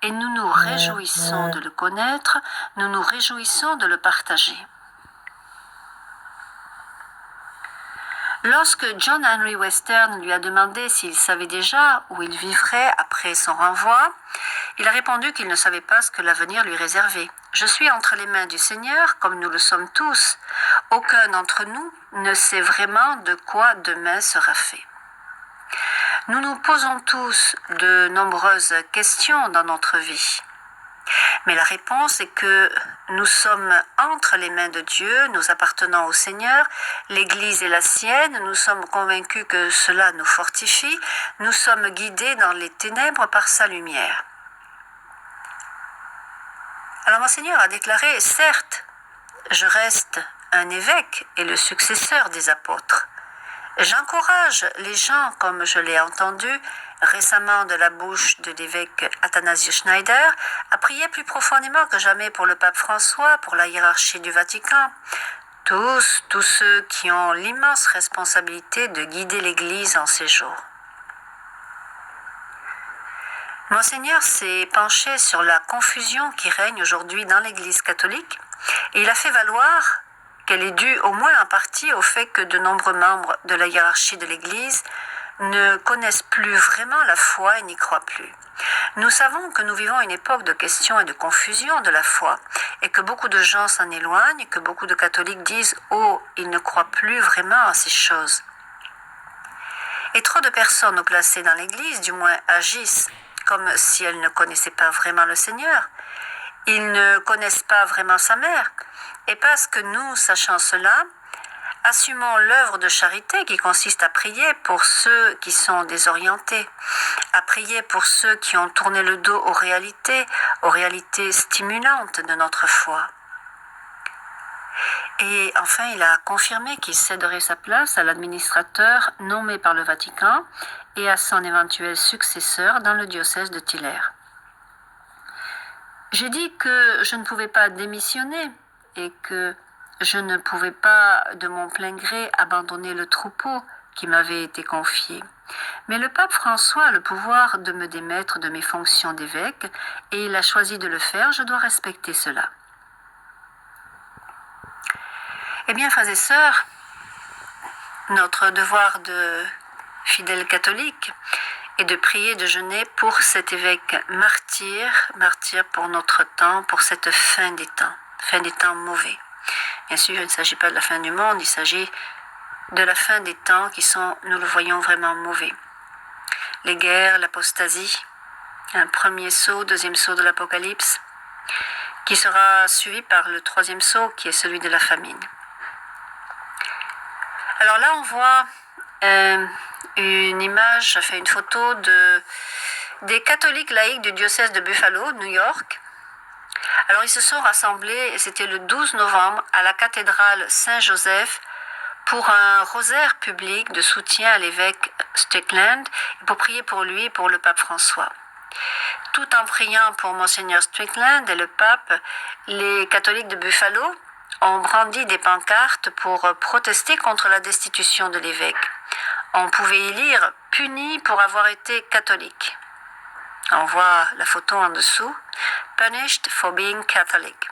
et nous nous réjouissons de le connaître, nous nous réjouissons de le partager. Lorsque John Henry Western lui a demandé s'il savait déjà où il vivrait après son renvoi, il a répondu qu'il ne savait pas ce que l'avenir lui réservait. « Je suis entre les mains du Seigneur, comme nous le sommes tous. Aucun d'entre nous ne sait vraiment de quoi demain sera fait. » Nous nous posons tous de nombreuses questions dans notre vie. Mais la réponse est que nous sommes entre les mains de Dieu, nous appartenons au Seigneur, l'Église est la sienne, nous sommes convaincus que cela nous fortifie, nous sommes guidés dans les ténèbres par sa lumière. Alors Monseigneur a déclaré, certes, je reste un évêque et le successeur des apôtres. J'encourage les gens, comme je l'ai entendu récemment de la bouche de l'évêque Athanasius Schneider, à prier plus profondément que jamais pour le pape François, pour la hiérarchie du Vatican, tous ceux qui ont l'immense responsabilité de guider l'Église en ces jours. Monseigneur s'est penché sur la confusion qui règne aujourd'hui dans l'Église catholique et il a fait valoir qu'elle est due au moins en partie au fait que de nombreux membres de la hiérarchie de l'Église ne connaissent plus vraiment la foi et n'y croient plus. Nous savons que nous vivons une époque de questions et de confusion de la foi et que beaucoup de gens s'en éloignent et que beaucoup de catholiques disent « Oh, ils ne croient plus vraiment à ces choses ». Et trop de personnes placées dans l'Église, du moins, agissent comme si elles ne connaissaient pas vraiment le Seigneur. Ils ne connaissent pas vraiment sa mère. Et parce que nous, sachant cela, assumons l'œuvre de charité qui consiste à prier pour ceux qui sont désorientés, à prier pour ceux qui ont tourné le dos aux réalités stimulantes de notre foi. Et enfin, il a confirmé qu'il céderait sa place à l'administrateur nommé par le Vatican et à son éventuel successeur dans le diocèse de Tiller. J'ai dit que je ne pouvais pas démissionner et que je ne pouvais pas de mon plein gré abandonner le troupeau qui m'avait été confié. Mais le pape François a le pouvoir de me démettre de mes fonctions d'évêque et il a choisi de le faire, je dois respecter cela. Eh bien, frères et sœurs, notre devoir de fidèles catholiques est de prier, de jeûner pour cet évêque martyr pour notre temps, pour cette fin des temps mauvais. Bien sûr, il ne s'agit pas de la fin du monde, il s'agit de la fin des temps qui sont, nous le voyons, vraiment mauvais. Les guerres, l'apostasie, un premier sceau, deuxième sceau de l'Apocalypse, qui sera suivi par le troisième sceau, qui est celui de la famine. Alors là, on voit une image, j'ai fait une photo des catholiques laïcs du diocèse de Buffalo, New York. Alors ils se sont rassemblés, et c'était le 12 novembre, à la cathédrale Saint-Joseph pour un rosaire public de soutien à l'évêque Strickland, pour prier pour lui et pour le pape François. Tout en priant pour Monseigneur Strickland et le pape, les catholiques de Buffalo ont brandi des pancartes pour protester contre la destitution de l'évêque. On pouvait y lire « Puni pour avoir été catholique ». On voit la photo en dessous « Punished for being Catholic ».